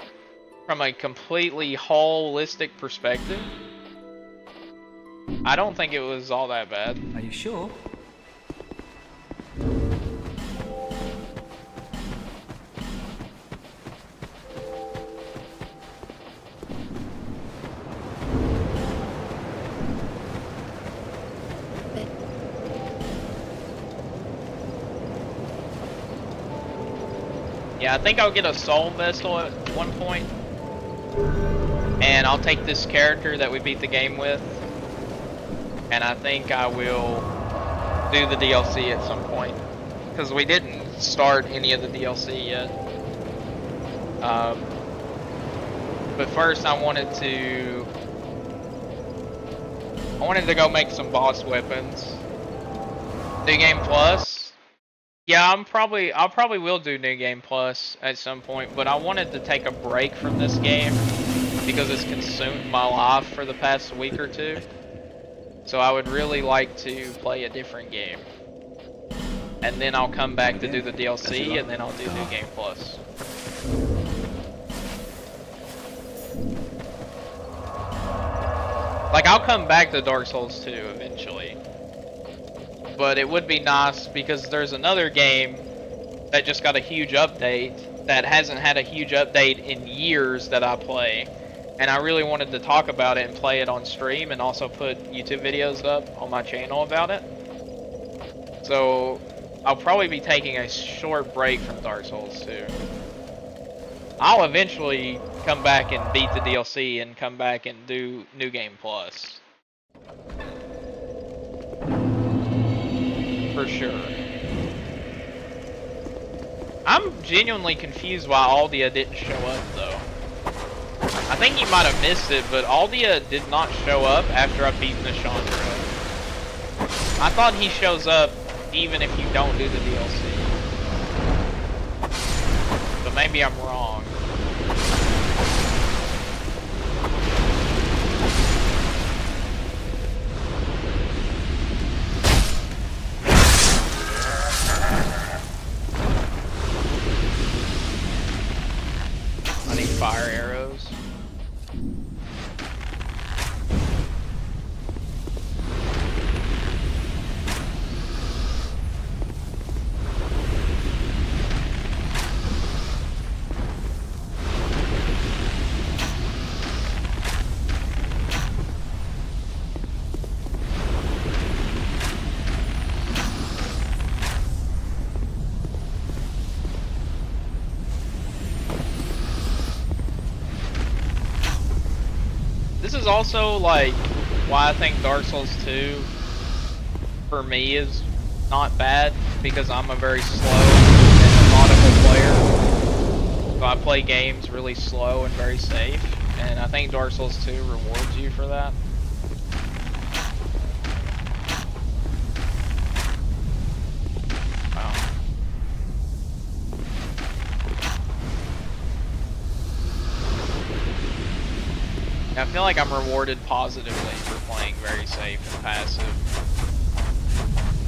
from a completely holistic perspective, I don't think it was all that bad. Are you sure? Yeah, I think I'll get a soul vessel at one point, and I'll take this character that we beat the game with, and I think I will do the DLC at some point, because we didn't start any of the DLC yet. But first I wanted to go make some boss weapons. New Game Plus. Yeah, I'll probably will do New Game Plus at some point, but I wanted to take a break from this game because it's consumed my life for the past week or two. So I would really like to play a different game. And then I'll come back to do the DLC, and then I'll do New Game Plus. Like, I'll come back to Dark Souls 2 eventually. But it would be nice because there's another game that just got a huge update that hasn't had a huge update in years that I play. And I really wanted to talk about it and play it on stream and also put YouTube videos up on my channel about it. So I'll probably be taking a short break from Dark Souls 2. I'll eventually come back and beat the DLC and come back and do New Game Plus. For sure. I'm genuinely confused why Aldia didn't show up though. I think you might have missed it, but Aldia did not show up after I beat Nashandra. I thought he shows up even if you don't do the DLC. But maybe I'm wrong. I need fire arrows. This is also like why I think Dark Souls 2 for me is not bad, because I'm a very slow and methodical player. So I play games really slow and very safe, and I think Dark Souls 2 rewards you for that. Wow. I feel like I'm rewarded positively for playing very safe and passive,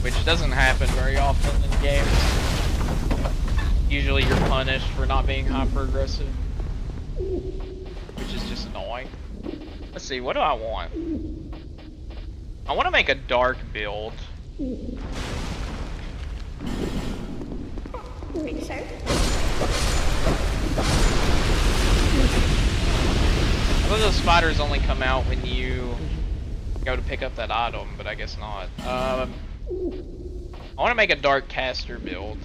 which doesn't happen very often in games. Usually you're punished for not being hyper aggressive, which is just annoying. Let's see, what do I want? I want to make a dark build. Pretty sure. I thought those spiders only come out when you go to pick up that item, but I guess not. I want to make a dark caster build.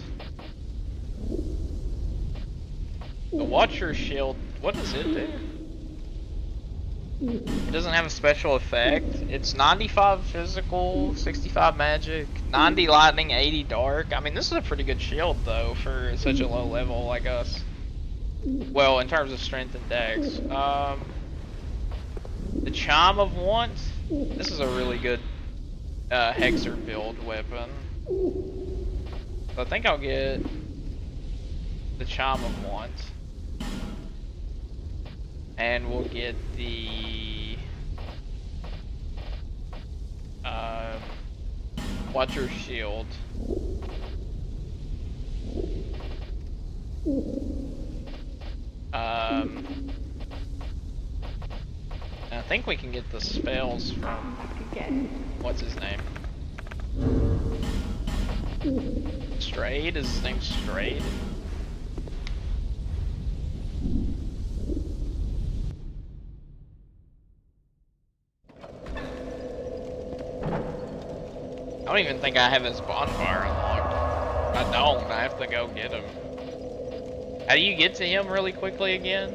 The Watcher Shield, what does it do? It doesn't have a special effect. It's 95 physical, 65 magic, 90 lightning, 80 dark. I mean, this is a pretty good shield though for such a low level like us. Well, in terms of strength and dex. The Chime of Want. This is a really good Hexer build weapon. So I think I'll get the Chime of Want. And we'll get the Watcher Shield. I think we can get the spells from what's his name? Strayed? Is his name Strayed? I don't even think I have his bonfire unlocked. I don't. I have to go get him. How do you get to him really quickly again?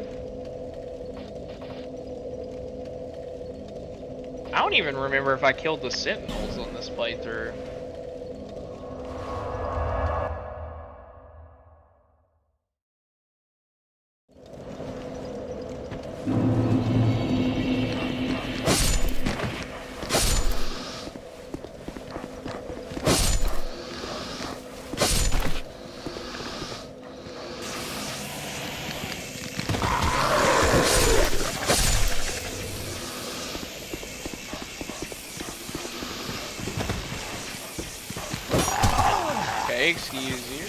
I don't even remember if I killed the sentinels on this playthrough. Excuse you.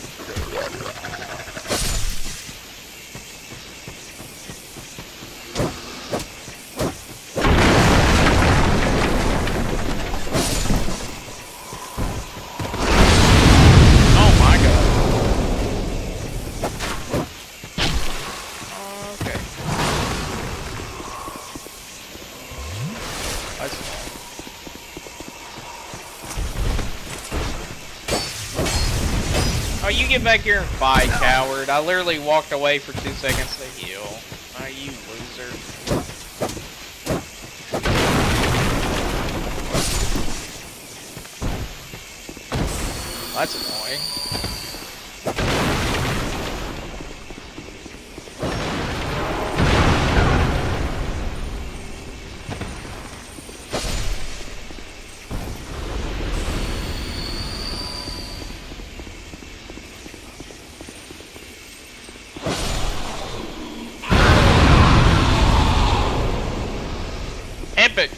Oh my god. Okay. That's fine. Oh Oh, you get back here and fight, coward. I literally walked away for 2 seconds to heal. Oh, you loser. That's annoying. Epic.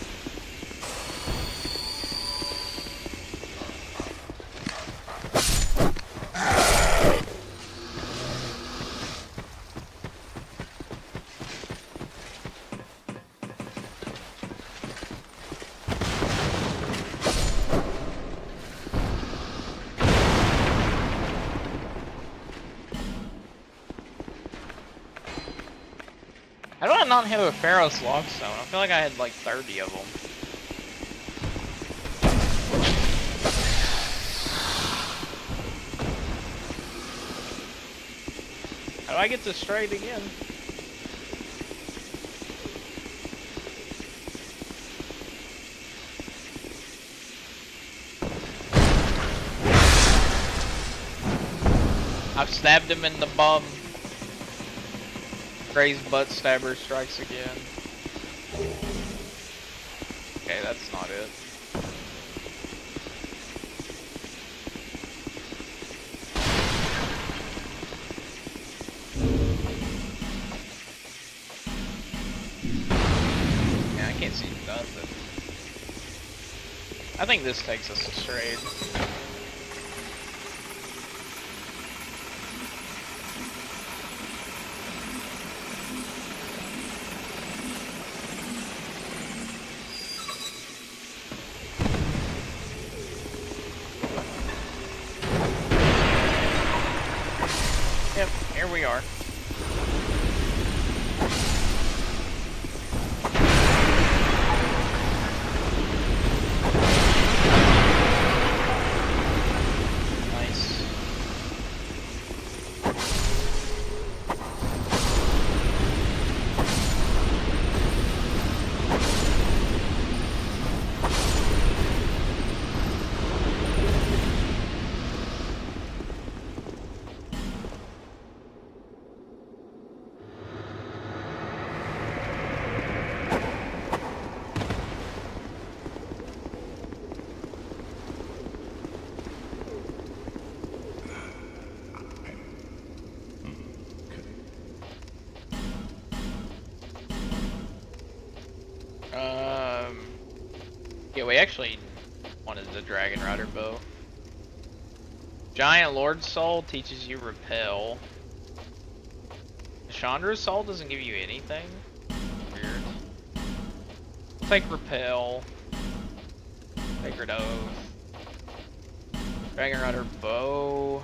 How do I not have a Pharaoh's Logstone? I feel like I had like 30 of them. How do I get this straight again? I've stabbed him in the bum. Gray's butt stabber strikes again. Okay, that's not it. Yeah, I can't see nothing. I think this takes us to Strayed. Yep, here we are. Nice. Yeah, we actually wanted the Dragon Rider bow. Giant Lord Soul teaches you Repel. Chandra's Soul doesn't give you anything? Weird. Take Repel. Sacred Oath. Dragon Rider bow.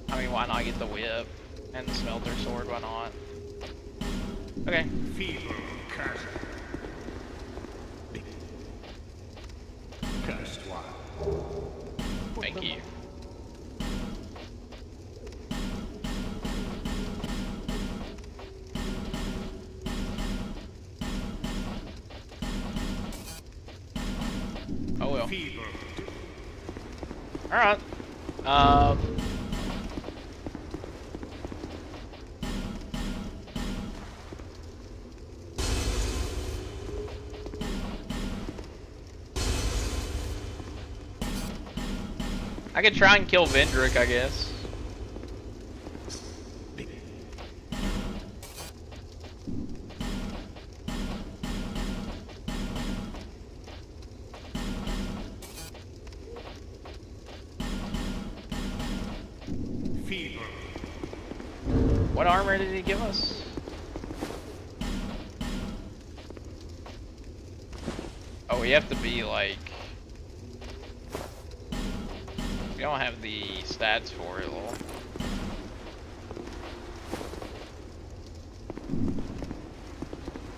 I mean, why not get the whip? And the Smelter Sword, why not? Okay. Feeble cast. Cast one. Thank you. Oh well. Feeble. Alright. I could try and kill Vendrick, I guess. Feeble. What armor did he give us? Oh, we have to be like... We don't have the stats for it, lol.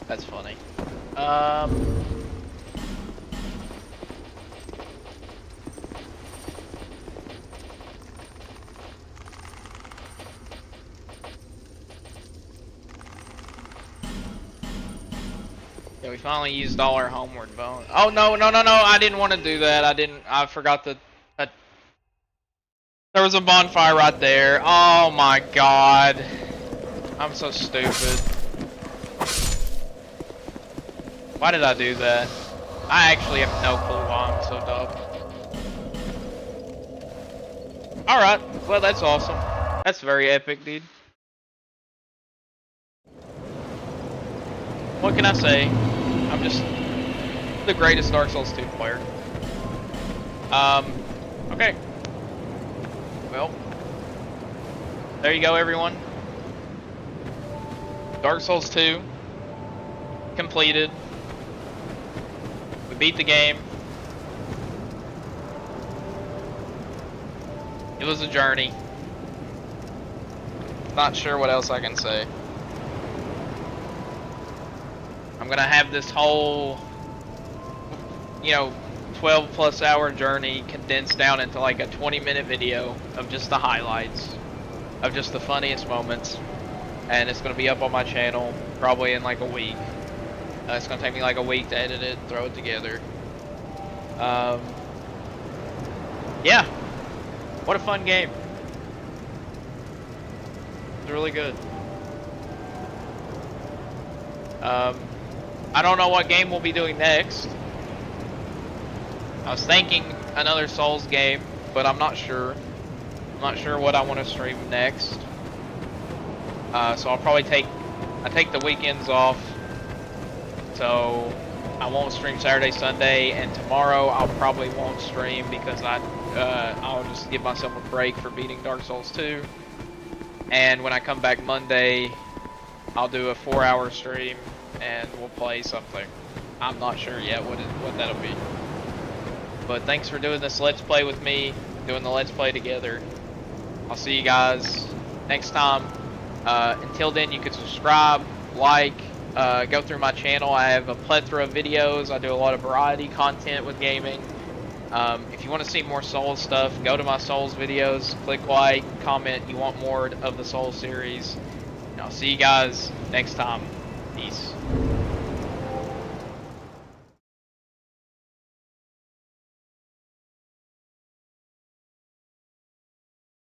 That's funny. Yeah, we finally used all our homeward bone. Oh no, no, no, no! I didn't want to do that. I forgot that. There was a bonfire right there. Oh my god! I'm so stupid. Why did I do that? I actually have no clue why I'm so dumb. Alright, well that's awesome. That's very epic, dude. What can I say? I'm just the greatest Dark Souls 2 player. Okay. Well, there you go, everyone. Dark Souls 2 completed. We beat the game. It was a journey. Not sure what else I can say. I'm gonna have this whole, 12 plus hour journey condensed down into like a 20-minute video of just the highlights, of just the funniest moments. And it's gonna be up on my channel probably in like a week. It's gonna take me like a week to edit it, throw it together. Yeah, what a fun game. It's really good. I don't know what game we'll be doing next. I was thinking another Souls game, but I'm not sure. I'm not sure what I want to stream next. So I'll probably take the weekends off. So I won't stream Saturday, Sunday, and tomorrow I'll probably won't stream because I'll just give myself a break for beating Dark Souls 2. And when I come back Monday, I'll do a 4-hour stream and we'll play something. I'm not sure yet what that'll be. But thanks for doing this Let's Play with me, doing the Let's Play together. I'll see you guys next time. Until then, you can subscribe, like, go through my channel. I have a plethora of videos. I do a lot of variety content with gaming. If you want to see more Souls stuff, go to my Souls videos, click like, comment you want more of the Souls series. And I'll see you guys next time. Peace.